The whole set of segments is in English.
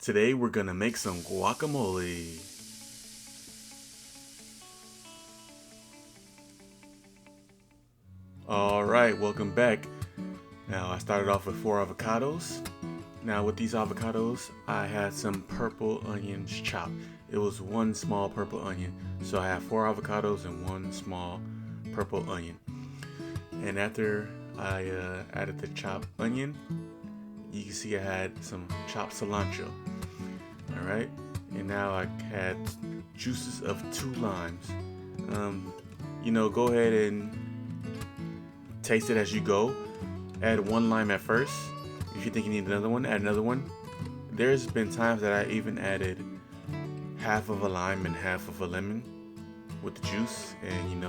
Today we're gonna make some guacamole. Alright, welcome back. Now I started off with 4 avocados. Now with these avocados, I had some purple onions chopped. It was 1 small purple onion. So I have 4 avocados and 1 small purple onion. And after I added the chopped onion, you can see I had some chopped cilantro. Alright, and now I had juices of 2 limes. Go ahead and taste it as you go. Add 1 lime at first. If you think you need another one, add another one. There's been times that I even added half of a lime and half of a lemon with the juice, and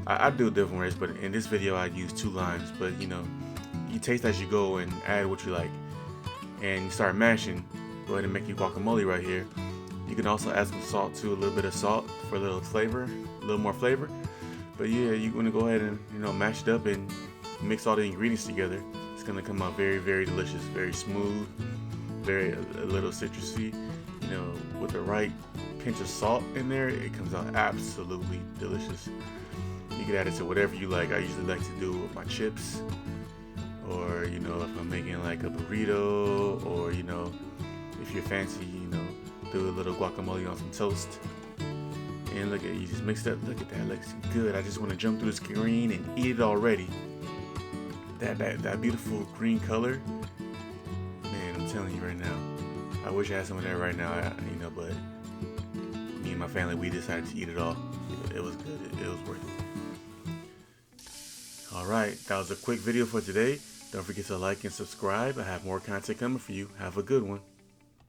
I do different ways, but in this video I use 2 limes. But you taste as you go and add what you like, and you start mashing. Go ahead and make your guacamole right here. You can also add some salt too, a little bit of salt for a little flavor, a little more flavor. But yeah, you're gonna go ahead and mash it up and mix all the ingredients together. It's gonna come out very, very delicious, very smooth, very a little citrusy. With the right pinch of salt in there, it comes out absolutely delicious. You can add it to whatever you like. I usually like to do it with my chips, or if I'm making like a burrito, or if you're fancy, do a little guacamole on some toast. And look at it, you just mix it up. Look at that, looks good. I just want to jump through the screen and eat it already. That beautiful green color, man, I'm telling you right now. I wish I had some of that right now, but me and my family, we decided to eat it all. It was good, it was worth it. Alright, that was a quick video for today. Don't forget to like and subscribe. I have more content coming for you. Have a good one.